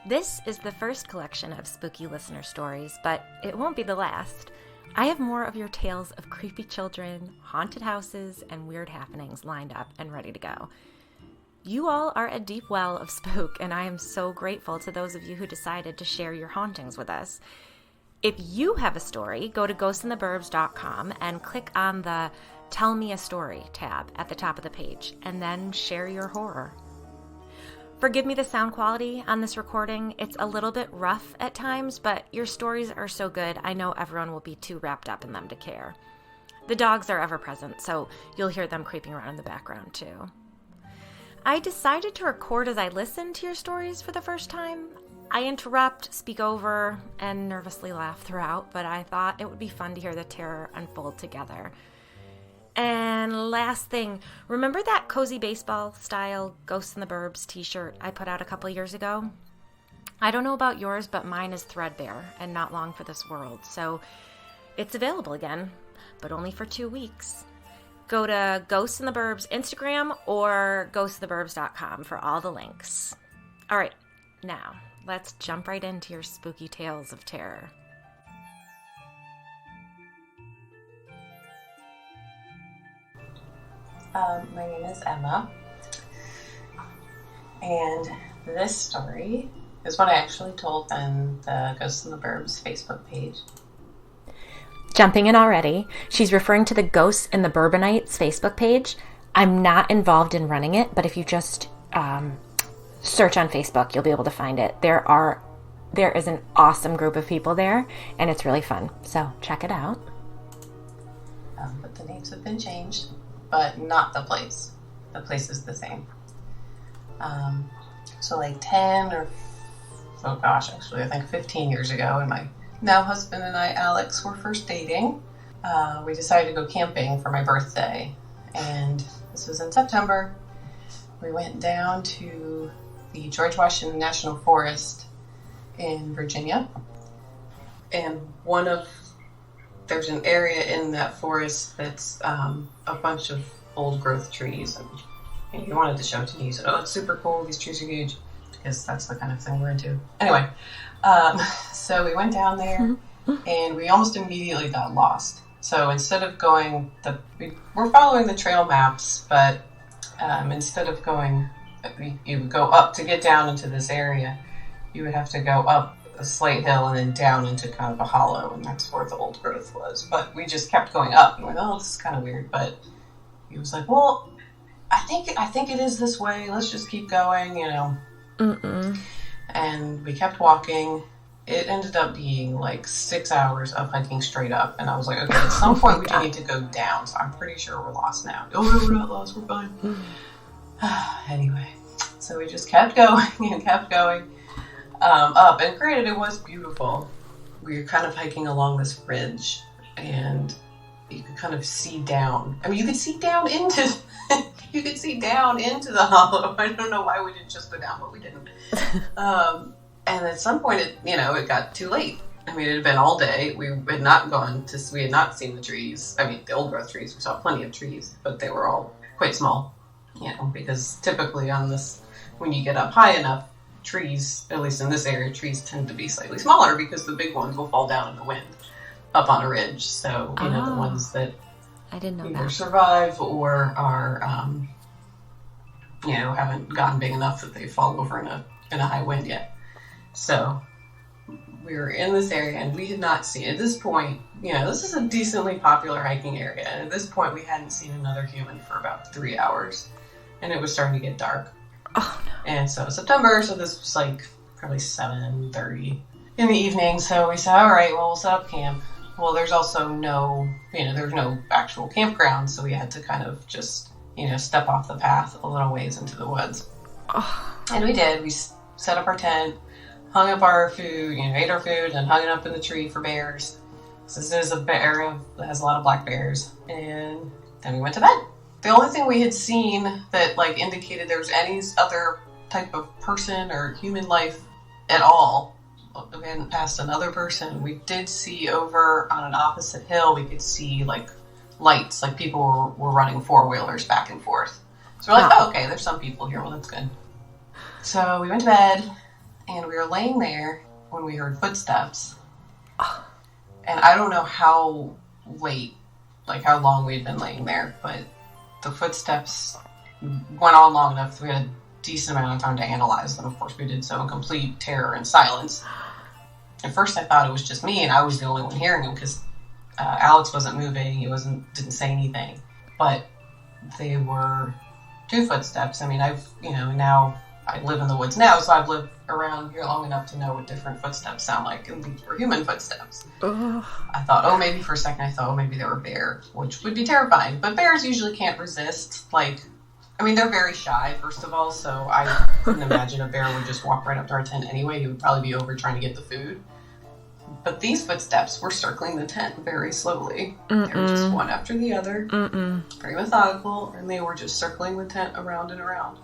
This is the first collection of spooky listener stories, but it won't be the last. I have more of your tales of creepy children, haunted houses, and weird happenings lined up and ready to go. You all are a deep well of spook, and I am so grateful to those of you who decided to share your hauntings with us. If you have a story, go to ghostintheburbs.com and click on the Tell Me a Story tab at the top of the page, and then share your horror. Forgive me the sound quality on this recording. It's a little bit rough at times, but your stories are so good, I know everyone will be too wrapped up in them to care. The dogs are ever present, so you'll hear them creeping around in the background too. I decided to record as I listened to your stories for the first time. I interrupt, speak over, and nervously laugh throughout, but I thought it would be fun to hear the terror unfold together. And last thing, remember that cozy baseball style Ghosts in the Burbs t-shirt I put out a couple years ago? I don't know about yours, but mine is threadbare and not long for this world, so it's available again, but only for 2 weeks. Go to Ghosts in the Burbs Instagram or ghostintheburbs.com for all the links. All right, now let's jump right into your spooky tales of terror. My name is Emma, and this story is one I actually told on the Ghosts in the Burbs Facebook page. Jumping in already, she's referring to the Ghosts in the Bourbonites Facebook page. I'm not involved in running it, but if you just search on Facebook, you'll be able to find it. There is an awesome group of people there, and it's really fun, so check it out. But the names have been changed. But not the place. The place is the same. So like 10 or, actually I think 15 years ago, when my now husband and I, Alex, were first dating, we decided to go camping for my birthday. And this was in September. We went down to the George Washington National Forest in Virginia. And there's an area in that forest that's a bunch of old growth trees. And he wanted to show it to me. He said, "Oh, it's super cool. These trees are huge," because that's the kind of thing we're into. Anyway, so we went down there, and we almost immediately got lost. So instead of going, we're following the trail maps, but instead of going, you would go up to get down into this area. You would have to go up a slight hill and then down into kind of a hollow, and that's where the old growth was. But we just kept going up, and we went, "Oh, this is kind of weird." But he was like, "Well, I think it is this way. Let's just keep going, you know." Mm-mm. And we kept walking. It ended up being like 6 hours of hiking straight up, and I was like, "Okay, at some point we do need to go down." So I'm pretty sure we're lost now. "Oh no, we're not lost. We're fine." Anyway, so we just kept going and kept going. Up, and granted, it was beautiful. We were kind of hiking along this ridge, and you could kind of see down. I mean, you could see down into the hollow. I don't know why we didn't just go down, but we didn't. And at some point, it got too late. I mean, it had been all day. We had not seen the trees. I mean, the old growth trees. We saw plenty of trees, but they were all quite small. Because typically when you get up high enough, trees, at least in this area, trees tend to be slightly smaller because the big ones will fall down in the wind up on a ridge. So, the ones that I didn't know either that. survive or are, haven't gotten big enough that they fall over in a high wind yet. So we were in this area, and we had not seen, at this point, this is a decently popular hiking area. And at this point, we hadn't seen another human for about 3 hours, and it was starting to get dark. Oh, no. And so September, so this was like probably 7:30 in the evening. So we said, all right, well, we'll set up camp. Well, there's also there's no actual campground. So we had to kind of just, step off the path a little ways into the woods. Oh. And we did. We set up our tent, hung up our food, ate our food, and hung it up in the tree for bears. So this is an area that has a lot of black bears. And then we went to bed. The only thing we had seen that indicated there was any other type of person or human life at all, we hadn't passed another person. We did see over on an opposite hill, we could see lights, people were running 4-wheelers back and forth. So we're like, oh, okay, there's some people here. Well, that's good. So we went to bed, And we were laying there when we heard footsteps. And I don't know how late, like how long we had been laying there, but the footsteps went on long enough that we had a decent amount of time to analyze them. Of course, we did so in complete terror and silence. At first, I thought it was just me, and I was the only one hearing them because Alex wasn't moving. He didn't say anything. But they were 2 footsteps. I mean, now I live in the woods now, so I've lived around here long enough to know what different footsteps sound like, and these were human footsteps. Ugh. I thought, maybe for a second maybe they were bears, which would be terrifying. But bears usually can't resist. They're very shy, first of all, so I couldn't imagine a bear would just walk right up to our tent anyway. He would probably be over trying to get the food. But these footsteps were circling the tent very slowly. Mm-mm. They were just one after the other, Mm-mm. very methodical, and they were just circling the tent around and around.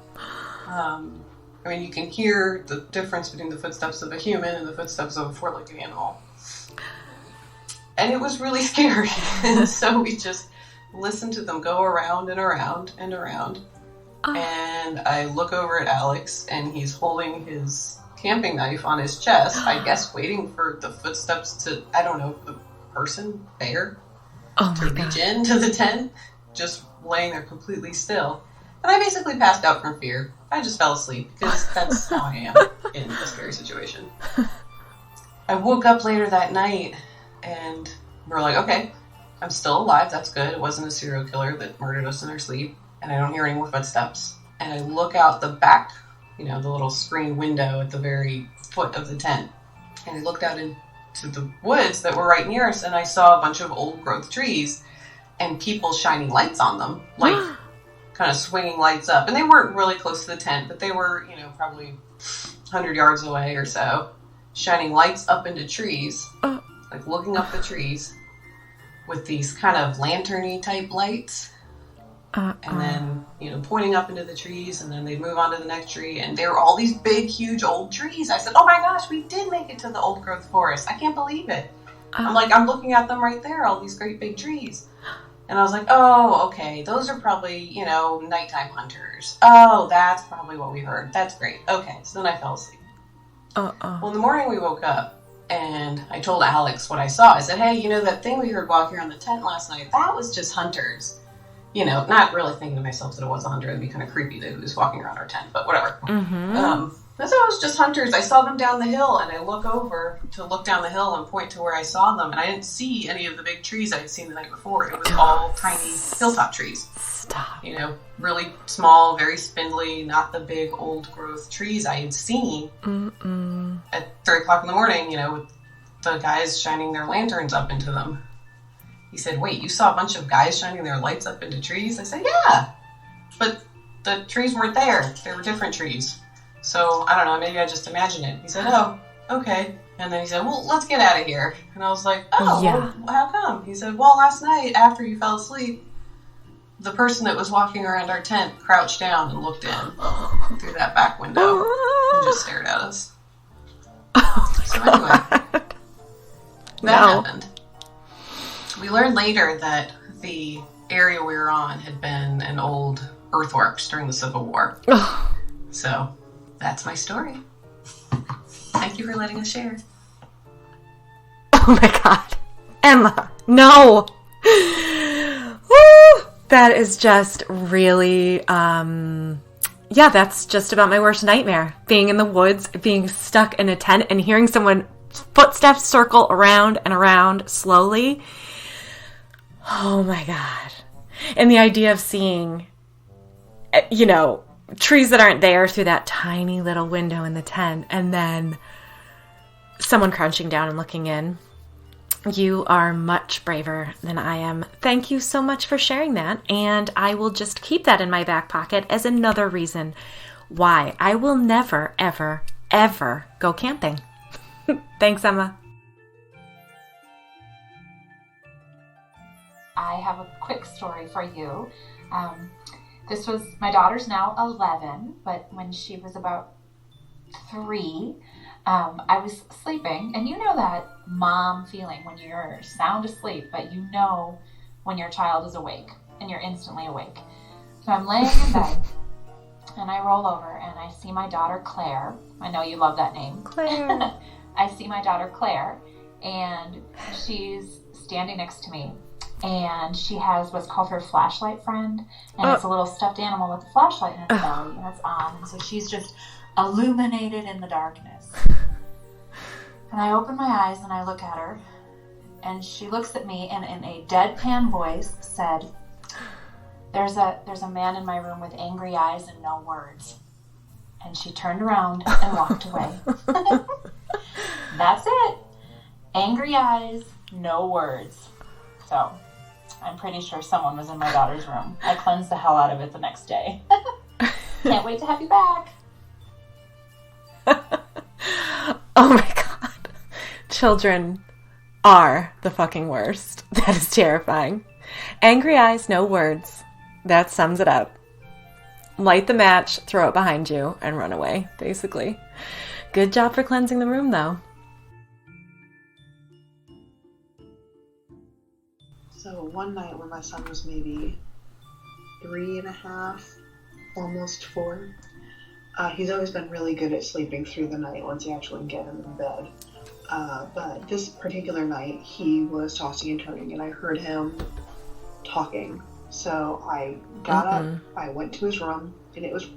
You can hear the difference between the footsteps of a human and the footsteps of a 4-legged animal. And it was really scary. And so we just listened to them go around and around and around. And I look over at Alex, and he's holding his camping knife on his chest, I guess waiting for the footsteps to, the person, bear, to reach into the tent, just laying there completely still. And I basically passed out from fear. I just fell asleep because that's how I am in a scary situation. I woke up later that night and we're like, okay, I'm still alive. That's good. It wasn't a serial killer that murdered us in our sleep. And I don't hear any more footsteps. And I look out the back, the little screen window at the very foot of the tent. And I looked out into the woods that were right near us, and I saw a bunch of old growth trees and people shining lights on them, kind of swinging lights up. And they weren't really close to the tent, but they were, probably 100 yards away or so, shining lights up into trees, looking up the trees with these kind of lantern-y type lights. And then, pointing up into the trees, and then they'd move on to the next tree, and there were all these big, huge old trees. I said, oh my gosh, we did make it to the old growth forest. I can't believe it. I'm looking at them right there, all these great big trees. And I was like, oh, okay, those are probably, nighttime hunters. Oh, that's probably what we heard. That's great. Okay, so then I fell asleep. Well, in the morning we woke up, and I told Alex what I saw. I said, hey, that thing we heard walking around the tent last night, that was just hunters. Not really thinking to myself that it was a hunter. It'd be kind of creepy that he was walking around our tent, but whatever. Mm-hmm. I thought it was just hunters. I saw them down the hill, and I look over to look down the hill and point to where I saw them, and I didn't see any of the big trees I had seen the night before. It was all tiny hilltop trees. Stop. Really small, very spindly, not the big old growth trees I had seen at 3 o'clock in the morning, with the guys shining their lanterns up into them. He said, wait, you saw a bunch of guys shining their lights up into trees? I said, yeah, but the trees weren't there. They were different trees. So, I don't know, maybe I just imagined it. He said, oh, okay. And then he said, well, let's get out of here. And I was like, well, how come? He said, well, last night, after you fell asleep, the person that was walking around our tent crouched down and looked in through that back window and just stared at us. So anyway, that happened. We learned later that the area we were on had been an old earthworks during the Civil War. So, that's my story. Thank you for letting us share. Oh my God. Emma, no! Woo! That is just really, that's just about my worst nightmare. Being in the woods, being stuck in a tent, and hearing someone footsteps circle around and around slowly. Oh my God. And the idea of seeing, trees that aren't there through that tiny little window in the tent, and then someone crouching down and looking in. You are much braver than I am. Thank you so much for sharing that, and I will just keep that in my back pocket as another reason why I will never, ever, ever go camping. Thanks, Emma. I have a quick story for you. My daughter's now 11, but when she was about 3, I was sleeping, and you know that mom feeling when you're sound asleep, but you know when your child is awake, and you're instantly awake. So I'm laying in bed, And I roll over and I see my daughter Claire. I know you love that name. Claire. I see my daughter Claire, and she's standing next to me. And she has what's called her flashlight friend. And it's a little stuffed animal with a flashlight in its belly, and it's on. And so she's just illuminated in the darkness. And I open my eyes and I look at her. And she looks at me and in a deadpan voice said, There's a man in my room with angry eyes and no words. And she turned around and walked away. That's it. Angry eyes, no words. So, I'm pretty sure someone was in my daughter's room. I cleansed the hell out of it the next day. Can't wait to have you back. Oh my god. Children are the fucking worst. That is terrifying. Angry eyes, no words. That sums it up. Light the match, throw it behind you, and run away, basically. Good job for cleansing the room, though. So one night when my son was maybe 3.5, almost 4, he's always been really good at sleeping through the night once you actually get him in bed. But this particular night, he was tossing and turning, and I heard him talking. So I got up, I went to his room, and it was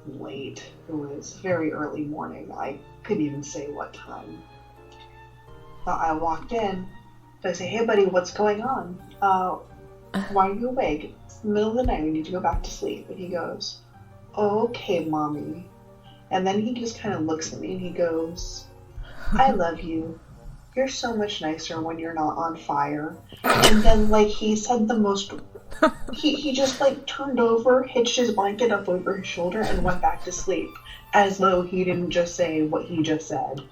late. It was very early morning. I couldn't even say what time. But I walked in, I say, "Hey buddy, what's going on? Why are you awake? It's the middle of the night, we need to go back to sleep." And he goes, "Okay, mommy." And then he just kind of looks at me and he goes, "I love you. You're so much nicer when you're not on fire." And then, like, he said the most... He just, like, turned over, hitched his blanket up over his shoulder, and went back to sleep. As though he didn't just say what he just said.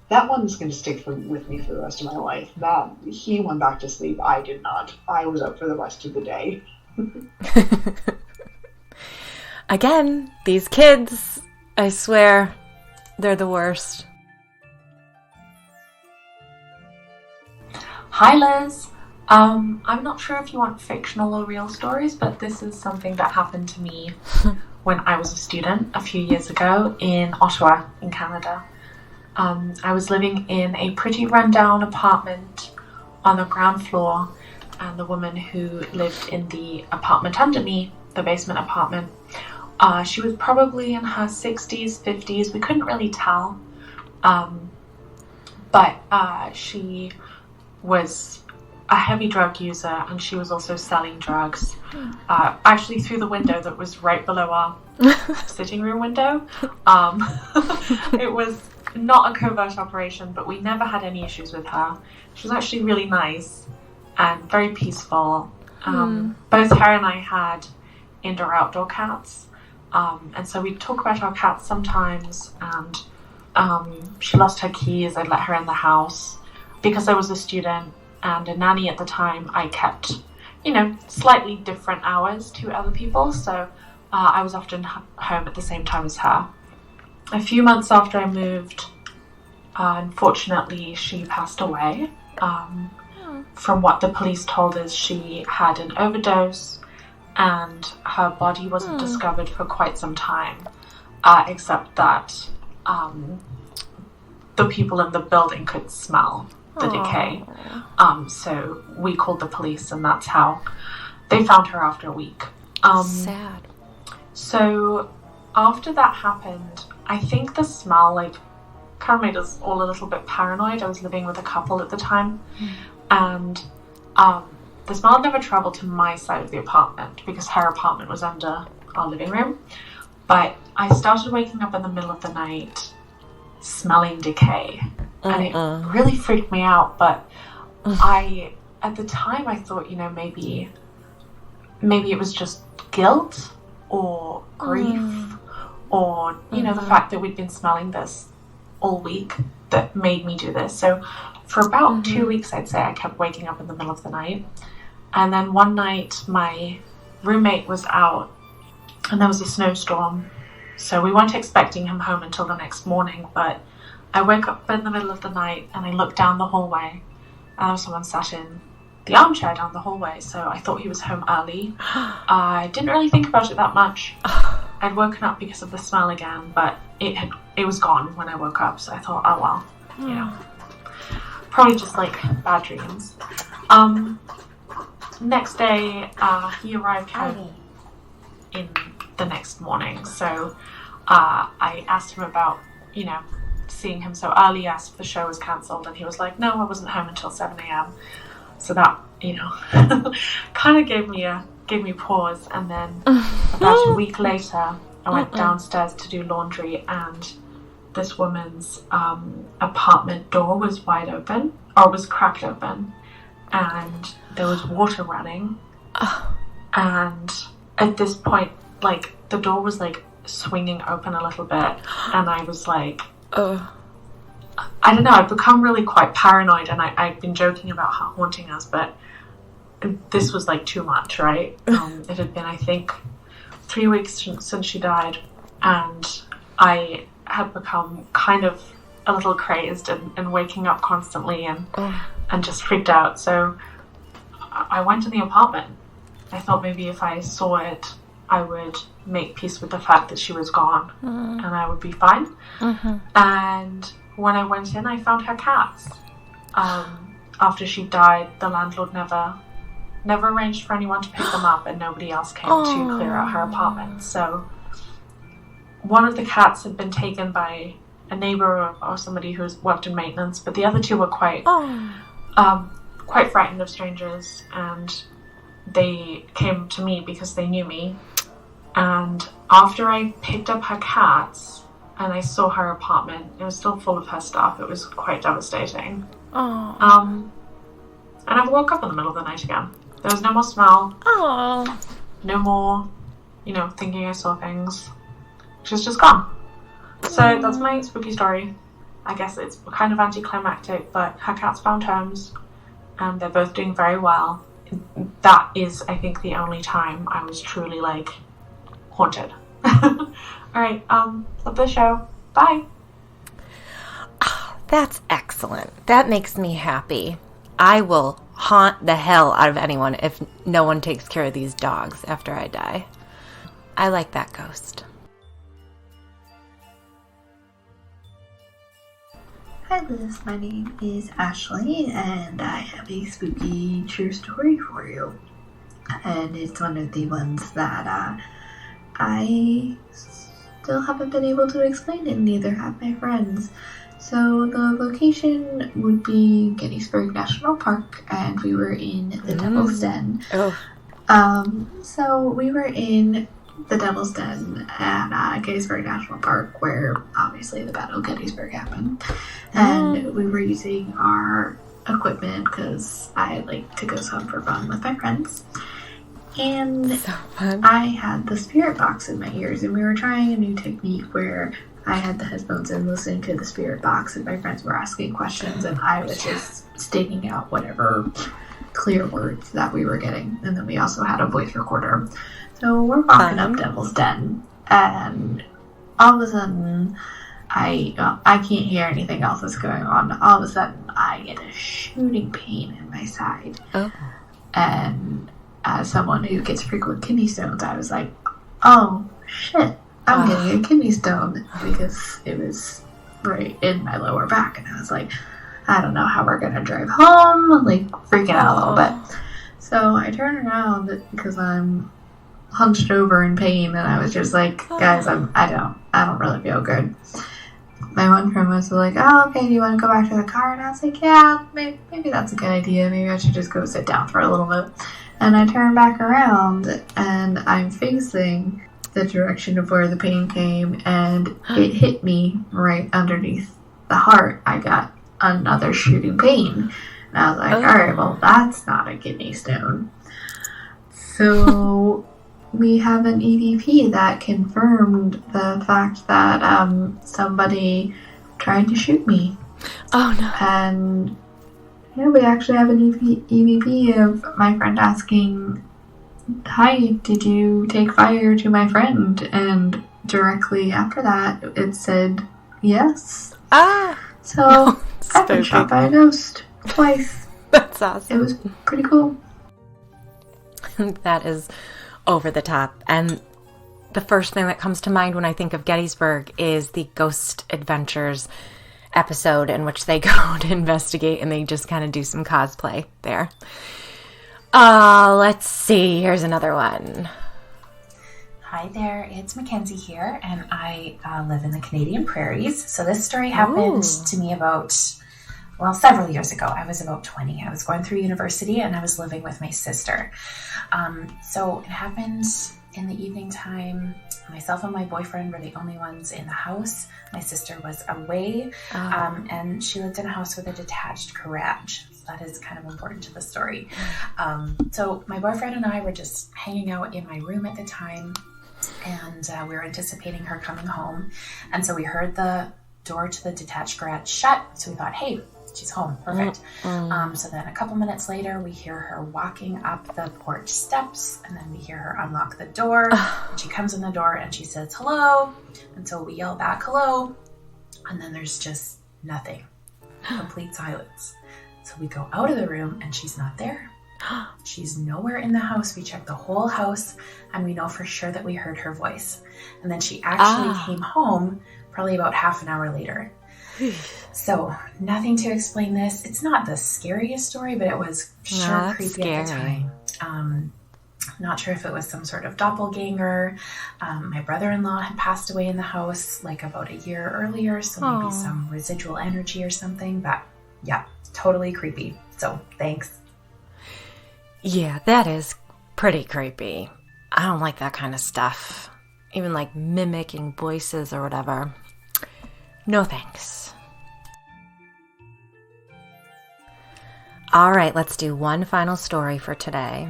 That one's going to stick with me for the rest of my life. He went back to sleep. I did not. I was up for the rest of the day. Again, these kids, I swear, they're the worst. Hi Liz. I'm not sure if you want fictional or real stories, but this is something that happened to me when I was a student a few years ago in Ottawa, in Canada. I was living in a pretty rundown apartment on the ground floor, and the woman who lived in the apartment under me, the basement apartment, she was probably in her 60s, 50s, we couldn't really tell, but she was a heavy drug user, and she was also selling drugs, actually through the window that was right below our sitting room window. It was not a covert operation, but we never had any issues with her. She was actually really nice and very peaceful. Both her and I had indoor-outdoor cats, and so we'd talk about our cats sometimes, and she lost her keys. I'd let her in the house. Because I was a student and a nanny at the time, I kept, slightly different hours to other people, so I was often home at the same time as her. A few months after I moved, unfortunately, she passed away. From what the police told us, she had an overdose, and her body wasn't discovered for quite some time, except that the people in the building could smell the decay. So we called the police, and that's how they found her after a week. Sad. So after that happened, I think the smell kind of made us all a little bit paranoid. I was living with a couple at the time, and the smell never traveled to my side of the apartment because her apartment was under our living room. But I started waking up in the middle of the night smelling decay, and it really freaked me out. But at the time I thought, maybe it was just guilt or grief, or the fact that we'd been smelling this all week that made me do this. So for about 2 weeks, I'd say, I kept waking up in the middle of the night. And then one night my roommate was out and there was a snowstorm, so we weren't expecting him home until the next morning. But I woke up in the middle of the night and I looked down the hallway, and there was someone sat in the armchair down the hallway, so I thought he was home early. I didn't really think about it that much. I'd woken up because of the smell again, but it was gone when I woke up, so I thought, oh well, you know, probably just like bad dreams. Next day, he arrived home in the next morning, so I asked him about, you know, seeing him so early, asked if the show was cancelled, and he was like, no, I wasn't home until 7 a.m. So that, you know, kind of gave me pause. And then about a week later, I went downstairs to do laundry, and this woman's apartment door was wide open, or was cracked open, and there was water running. And at this point, like, the door was like swinging open a little bit, and I was like, I don't know, I've become really quite paranoid, and I've been joking about her haunting us, but this was like too much, right? It had been, I think, 3 weeks since she died, and I had become kind of a little crazed and waking up constantly and just freaked out. So I went to the apartment. I thought maybe if I saw it, I would make peace with the fact that she was gone, and I would be fine. And when I went in, I found her cats. After she died, the landlord never arranged for anyone to pick them up, and nobody else came to clear out her apartment. So one of the cats had been taken by a neighbor or somebody who's worked in maintenance, but the other two were quite frightened of strangers, and they came to me because they knew me. And after I picked up her cats and I saw her apartment, it was still full of her stuff. It was quite devastating. And I woke up in the middle of the night again. There was no more smell. No more, you know, thinking I saw things. She's just gone. So that's my spooky story. I guess it's kind of anticlimactic, but her cats found homes, and they're both doing very well. That is, I think, the only time I was truly, like, haunted. Alright, love the show. Bye. Oh, that's excellent. That makes me happy. I will haunt the hell out of anyone if no one takes care of these dogs after I die. I like that ghost. Hi Liz, my name is Ashley, and I have a spooky true story for you. And it's one of the ones that I still haven't been able to explain, and neither have my friends. So the location would be Gettysburg National Park, and we were in the Devil's Den. So we were in the Devil's Den at Gettysburg National Park, where obviously the Battle of Gettysburg happened. And we were using our equipment because I like to go swim for fun with my friends. And So fun. I had the spirit box in my ears, and we were trying a new technique where I had the headphones in listening to the spirit box, and my friends were asking questions, and I was just stating out whatever clear words that we were getting. And then we also had a voice recorder. So we're walking up Devil's Den, and all of a sudden, I can't hear anything else that's going on. All of a sudden, I get a shooting pain in my side. And as someone who gets frequent kidney stones, I was like, oh, shit, I'm getting a kidney stone, because it was right in my lower back. And I was like, I don't know how we're going to drive home, like, freaking out a little bit. So I turn around because I'm hunched over in pain, and I was just like, guys, I don't really feel good. My one friend was like, oh, okay, do you want to go back to the car? And I was like, yeah, maybe that's a good idea. Maybe I should just go sit down for a little bit. And I turn back around, and I'm facing the direction of where the pain came, and it hit me right underneath the heart. I got another shooting pain. And I was like, alright, well, that's not a kidney stone. So we have an EVP that confirmed the fact that somebody tried to shoot me. Oh no. And yeah, we actually have an EVP of my friend asking, hi, did you take fire to my friend? And directly after that, it said yes. So I've been shot by a ghost twice. That's It awesome. was pretty cool. That is over the top. And the first thing that comes to mind when I think of Gettysburg is the Ghost Adventures episode in which they go to investigate and they just kind of do some cosplay there. Let's see. Here's another one. Hi there, it's Mackenzie here, and I live in the Canadian prairies. So this story happened to me several years ago. I was about 20. I was going through university and I was living with my sister. So it happened in the evening time. Myself and my boyfriend were the only ones in the house. My sister was away, and she lived in a house with a detached garage. So that is kind of important to the story. So my boyfriend and I were just hanging out in my room at the time, and we were anticipating her coming home. And so we heard the door to the detached garage shut. So we thought, hey, she's home. Perfect. So then a couple minutes later, we hear her walking up the porch steps, and then we hear her unlock the door. And she comes in the door and she says, hello. And so we yell back, hello. And then there's just nothing. Complete silence. So we go out of the room and she's not there. She's nowhere in the house. We checked the whole house and we know for sure that we heard her voice. And then she actually came home probably about half an hour later. So nothing to explain this. It's not the scariest story, but it was sure creepy at the time. Not sure if it was some sort of doppelganger. My brother-in-law had passed away in the house like about a year earlier, so maybe some residual energy or something. But yeah, totally creepy. So thanks. Yeah, that is pretty creepy. I don't like that kind of stuff. Even like mimicking voices or whatever. No thanks. All right, let's do one final story for today.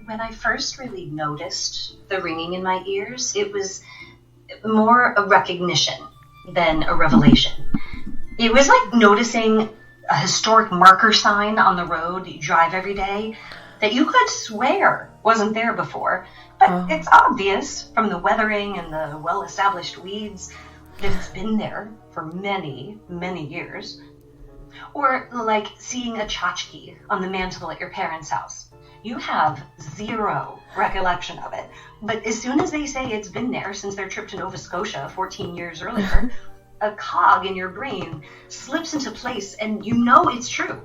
When I first really noticed the ringing in my ears, it was more a recognition than a revelation. It was like noticing a historic marker sign on the road that you drive every day that you could swear wasn't there before. But it's obvious from the weathering and the well-established weeds that it's been there for many, many years. Or like seeing a tchotchke on the mantle at your parents' house. You have zero recollection of it. But as soon as they say it's been there since their trip to Nova Scotia 14 years earlier, a cog in your brain slips into place and you know it's true,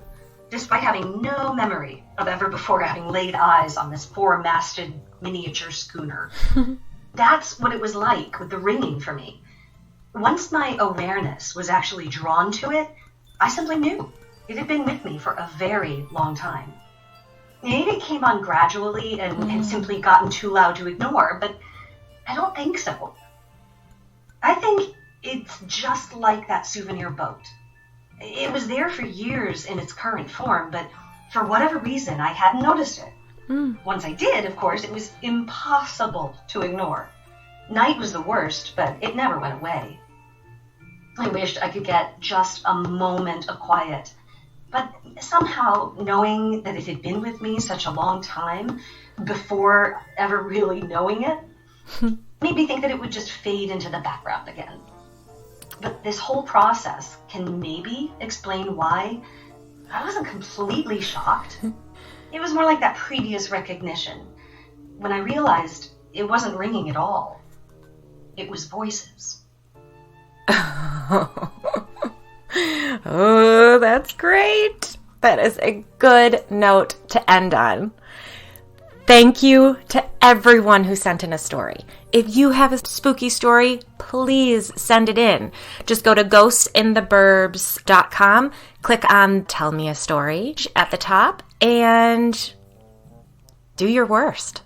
despite having no memory of ever before having laid eyes on this four-masted miniature schooner. That's what it was like with the ringing for me. Once my awareness was actually drawn to it, I simply knew. It had been with me for a very long time. Maybe it came on gradually and had simply gotten too loud to ignore, but I don't think so. I think it's just like that souvenir boat. It was there for years in its current form, but for whatever reason, I hadn't noticed it. Once I did, of course, it was impossible to ignore. Night was the worst, but it never went away. I wished I could get just a moment of quiet. But somehow, knowing that it had been with me such a long time, before ever really knowing it, made me think that it would just fade into the background again. But this whole process can maybe explain why I wasn't completely shocked. It was more like that previous recognition, when I realized it wasn't ringing at all. It was voices. Oh, that's great. That is a good note to end on. Thank you to everyone who sent in a story. If you have a spooky story, please send it in. Just go to ghostintheburbs.com, click on Tell Me a Story at the top, and do your worst.